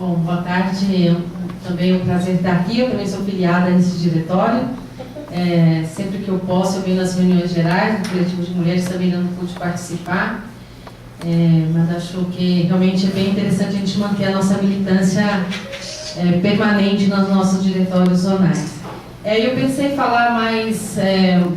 Bom, boa tarde. Também é um prazer estar aqui. Eu também sou filiada a esse diretório. Sempre que eu posso, eu venho nas reuniões gerais do coletivo de mulheres, também não pude participar. Mas acho que realmente é bem interessante a gente manter a nossa militância permanente nos nossos diretórios zonais. Eu pensei em falar mais, eu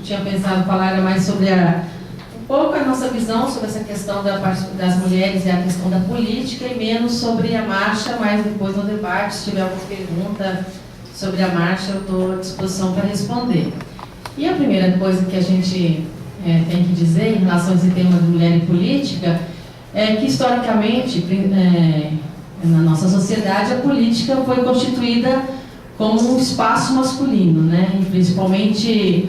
tinha pensado falar mais sobre um pouco a nossa visão sobre essa questão das mulheres e a questão da política, e menos sobre a marcha, mas depois no debate, se tiver alguma pergunta sobre a marcha, eu estou à disposição para responder. E a primeira coisa que a gente tem que dizer em relação a esse tema de mulher e política é que, historicamente, na nossa sociedade, a política foi constituída como um espaço masculino, né? E principalmente,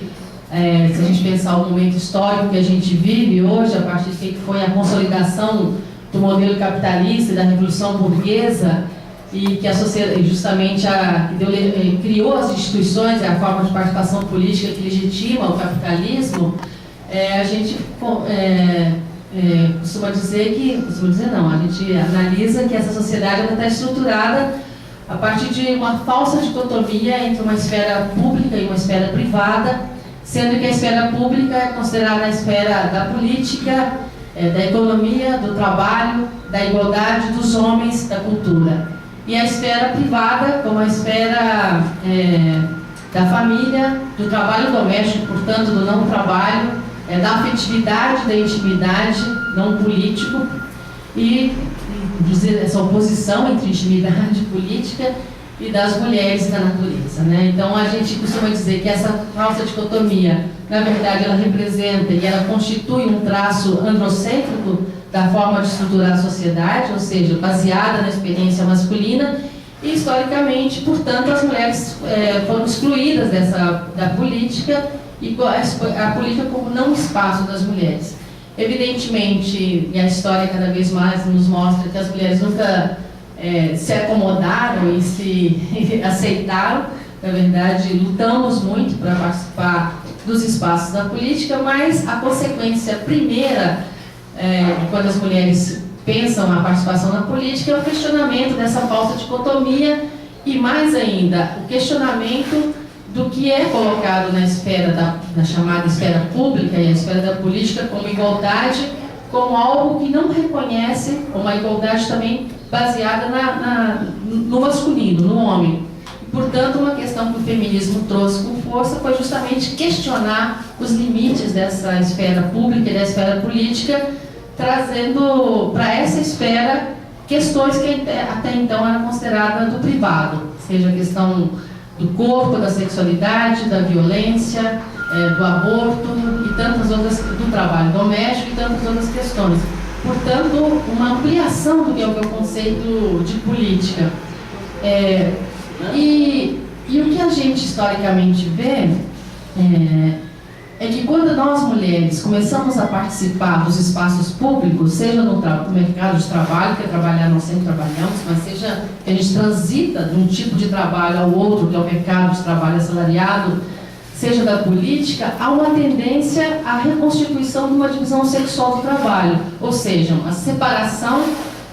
se a gente pensar o momento histórico que a gente vive hoje, a partir do que foi a consolidação do modelo capitalista e da Revolução Burguesa, e que a sociedade justamente criou as instituições, a forma de participação política que legitima o capitalismo, a gente a gente analisa que essa sociedade está estruturada a partir de uma falsa dicotomia entre uma esfera pública e uma esfera privada, sendo que a esfera pública é considerada a esfera da política, da economia, do trabalho, da igualdade dos homens, da cultura. E a esfera privada como a esfera da família, do trabalho doméstico, portanto, do não trabalho, da afetividade, da intimidade, não político, e dizer essa oposição entre intimidade e política, e das mulheres e da natureza, né? Então a gente costuma dizer que essa falsa dicotomia, na verdade, ela representa e ela constitui um traço androcêntrico da forma de estruturar a sociedade, ou seja, baseada na experiência masculina, e historicamente, portanto, as mulheres foram excluídas da política, e a política como não espaço das mulheres. Evidentemente, e a história cada vez mais nos mostra que as mulheres nunca se acomodaram e se aceitaram. Na verdade, lutamos muito para participar dos espaços da política, mas a consequência primeira, quando as mulheres pensam a participação na política, é o questionamento dessa falsa dicotomia e, mais ainda, o questionamento do que é colocado na esfera na chamada esfera pública e a esfera da política como igualdade, como algo que não reconhece uma igualdade também baseada no masculino, no homem. E, portanto, uma questão que o feminismo trouxe com força foi justamente questionar os limites dessa esfera pública e da esfera política, trazendo para essa esfera questões que até então eram consideradas do privado, seja a questão do corpo, da sexualidade, da violência, do aborto e tantas outras, do trabalho doméstico e tantas outras questões. Portanto, uma ampliação do que é o conceito de política. E o que a gente historicamente vê é que quando nós mulheres começamos a participar dos espaços públicos, seja no mercado de trabalho, que é trabalhar, nós sempre trabalhamos, mas seja que a gente transita de um tipo de trabalho ao outro, que é o mercado de trabalho assalariado, seja da política, há uma tendência à reconstituição de uma divisão sexual do trabalho, ou seja, uma separação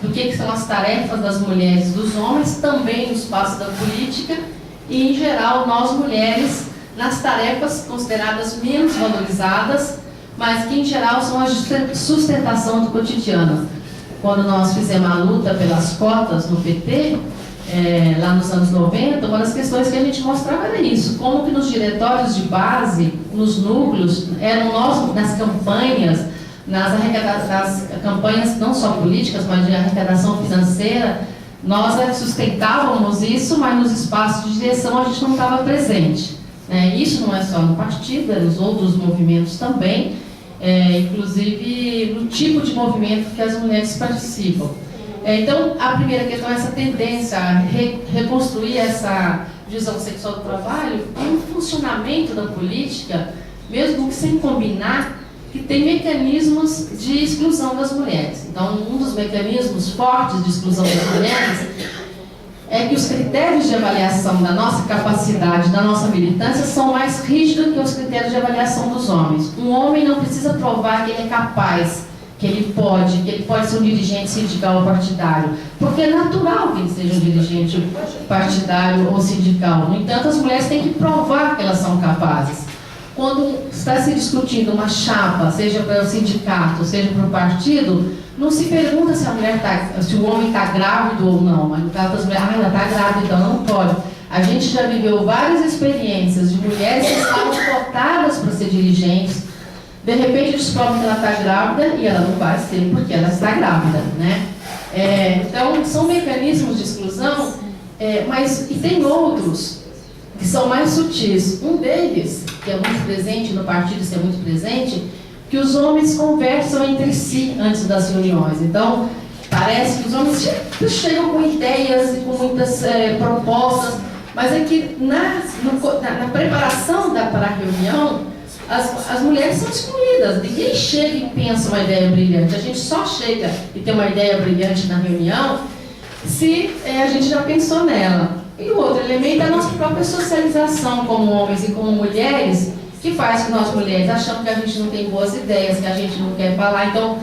do que são as tarefas das mulheres e dos homens, também no espaço da política, e, em geral, nós mulheres nas tarefas consideradas menos valorizadas, mas que, em geral, são a sustentação do cotidiano. Quando nós fizemos a luta pelas cotas no PT, lá nos anos 90, uma das questões que a gente mostrava era isso, como que nos diretórios de base, nos núcleos, eram nós, nas campanhas, nas campanhas não só políticas, mas de arrecadação financeira, nós sustentávamos isso, mas nos espaços de direção a gente não estava presente. Isso não é só no partido, é nos outros movimentos também, inclusive no tipo de movimento que as mulheres participam. Então, a primeira questão é essa tendência a reconstruir essa divisão sexual do trabalho e o funcionamento da política, mesmo que sem combinar, que tem mecanismos de exclusão das mulheres. Então, um dos mecanismos fortes de exclusão das mulheres é que os critérios de avaliação da nossa capacidade, da nossa militância, são mais rígidos que os critérios de avaliação dos homens. Um homem não precisa provar que ele é capaz que ele pode ser um dirigente sindical ou partidário, porque é natural que ele seja um dirigente partidário ou sindical. No entanto, as mulheres têm que provar que elas são capazes. Quando está se discutindo uma chapa, seja para o sindicato, seja para o partido, não se pergunta se a mulher se o homem está grávido ou não. Mas no caso das mulheres, ela está grávida, então não pode. A gente já viveu várias experiências de mulheres que estavam cotadas para ser dirigentes. De repente descobre que ela está grávida e ela não vai ser porque ela está grávida, né? Então, são mecanismos de exclusão, mas e tem outros que são mais sutis. Um deles, que é muito presente no partido, isso é muito presente, que os homens conversam entre si antes das reuniões. Então, parece que os homens chegam com ideias e com muitas propostas, mas é que na preparação para a reunião, as mulheres são excluídas. Ninguém chega e pensa uma ideia brilhante. A gente só chega e tem uma ideia brilhante na reunião se a gente já pensou nela. E o outro elemento é a nossa própria socialização como homens e como mulheres, que faz que nós mulheres achamos que a gente não tem boas ideias, que a gente não quer falar. Então,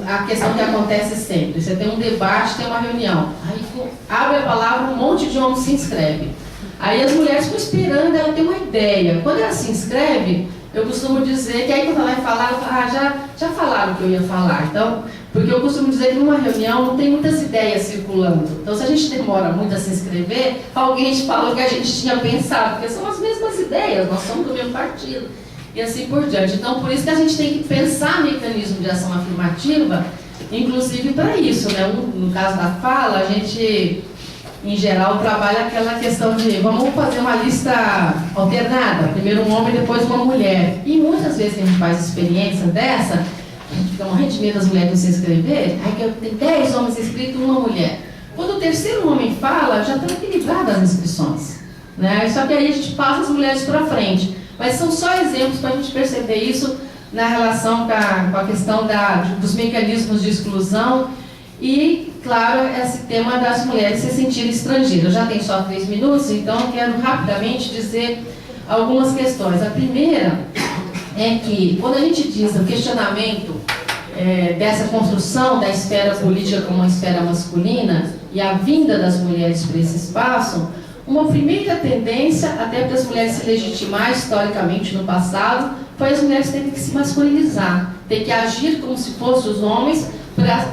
a questão que acontece sempre, você tem um debate, tem uma reunião, aí abre a palavra, um monte de homens se inscreve. Aí as mulheres ficam esperando ela ter uma ideia. Quando ela se inscreve, eu costumo dizer que aí quando ela vai falar, eu falo, já falaram o que eu ia falar. Então, porque eu costumo dizer que numa reunião não tem muitas ideias circulando. Então, se a gente demora muito a se inscrever, alguém te falou que a gente tinha pensado, porque são as mesmas ideias, nós somos do mesmo partido, e assim por diante. Então, por isso que a gente tem que pensar mecanismo de ação afirmativa, inclusive para isso, né? No caso da fala, a gente, em geral, trabalha aquela questão de vamos fazer uma lista alternada, primeiro um homem, depois uma mulher. E muitas vezes a gente faz experiência dessa, a gente fica morrendo de medo das mulheres não se inscrever, aí tem 10 homens inscritos e uma mulher. Quando o terceiro homem fala, já estão equilibradas as inscrições, né? Só que aí a gente passa as mulheres para frente. Mas são só exemplos para a gente perceber isso na relação com a questão dos mecanismos de exclusão e, claro, esse tema das mulheres se sentirem estrangeiras. Eu já tenho só 3 minutos, então eu quero rapidamente dizer algumas questões. A primeira é que, quando a gente diz o questionamento dessa construção da esfera política como uma esfera masculina e a vinda das mulheres para esse espaço, uma primeira tendência, até para as mulheres se legitimar historicamente no passado, foi as mulheres terem que se masculinizar, ter que agir como se fossem os homens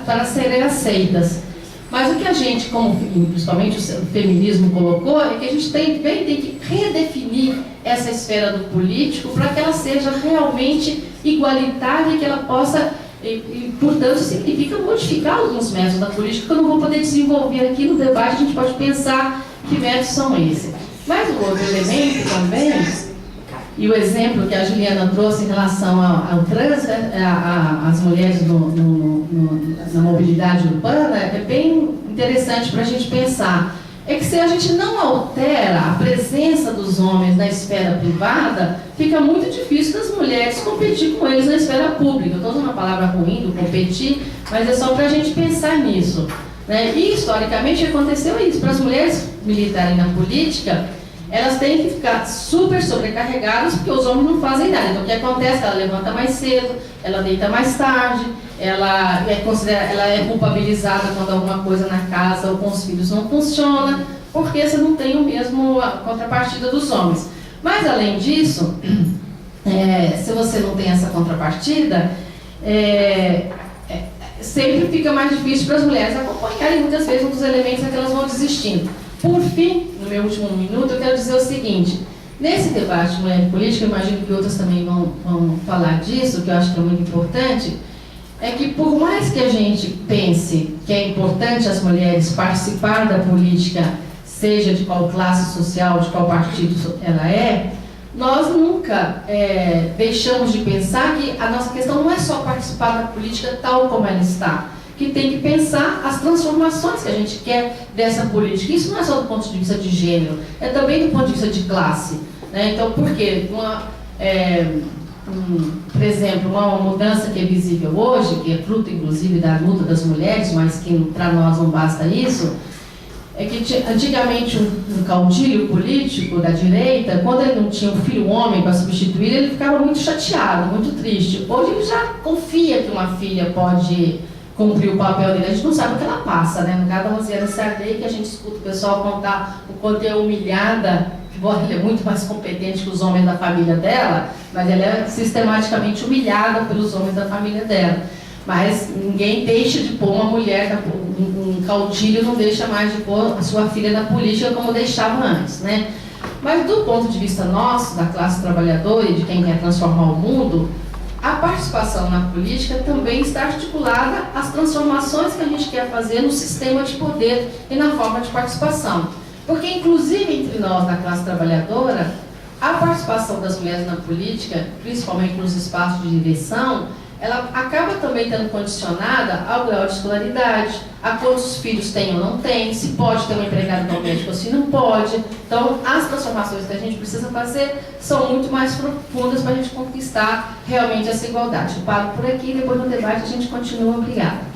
para serem aceitas. Mas o que a gente, principalmente o feminismo, colocou é que a gente tem que redefinir essa esfera do político para que ela seja realmente igualitária e que ela possa, portanto, significa modificar alguns métodos da política que eu não vou poder desenvolver aqui no debate, a gente pode pensar que métodos são esses. Mas o outro elemento também, e o exemplo que a Juliana trouxe em relação ao trânsito, às mulheres na mobilidade urbana, é bem interessante para a gente pensar. É que se a gente não altera a presença dos homens na esfera privada, fica muito difícil das mulheres competir com eles na esfera pública. Eu estou usando uma palavra ruim do competir, mas é só para a gente pensar nisso, né? E historicamente aconteceu isso. Para as mulheres militarem na política, elas têm que ficar super sobrecarregadas porque os homens não fazem nada. Então o que acontece? Ela levanta mais cedo, ela deita mais tarde, ela é culpabilizada quando alguma coisa na casa ou com os filhos não funciona, porque você não tem o mesmo contrapartida dos homens. Mas além disso, se você não tem essa contrapartida, sempre fica mais difícil para as mulheres acompanharem muitas vezes um dos elementos que elas vão desistindo. Por fim, no meu último minuto, eu quero dizer o seguinte: nesse debate de mulher política, eu imagino que outras também vão falar disso, que eu acho que é muito importante, é que por mais que a gente pense que é importante as mulheres participar da política, seja de qual classe social, de qual partido ela é, nós nunca deixamos de pensar que a nossa questão não é só participar da política tal como ela está, que tem que pensar as transformações que a gente quer dessa política. Isso não é só do ponto de vista de gênero, é também do ponto de vista de classe, né? Então, por quê? Por exemplo, uma mudança que é visível hoje, que é fruto inclusive da luta das mulheres, mas que para nós não basta isso, é que antigamente um caudilho político da direita, quando ele não tinha um filho homem para substituir, ele ficava muito chateado, muito triste. Hoje ele já confia que uma filha pode cumprir o papel dele. A gente não sabe o que ela passa, né? No caso da Rosiana Sarney, que a gente escuta o pessoal contar o quanto é humilhada, embora ela é muito mais competente que os homens da família dela, mas ela é sistematicamente humilhada pelos homens da família dela. Mas ninguém deixa de pôr uma mulher, um caudilho não deixa mais de pôr a sua filha na política como deixava antes, né? Mas do ponto de vista nosso, da classe trabalhadora e de quem quer transformar o mundo, a participação na política também está articulada às transformações que a gente quer fazer no sistema de poder e na forma de participação. Porque, inclusive, entre nós, da classe trabalhadora, a participação das mulheres na política, principalmente nos espaços de direção, ela acaba também estando condicionada ao grau de escolaridade, a quantos filhos tem ou não tem, se pode ter um empregado doméstico ou se não pode. Então, as transformações que a gente precisa fazer são muito mais profundas para a gente conquistar realmente essa igualdade. Eu paro por aqui e depois no debate a gente continua. Obrigada.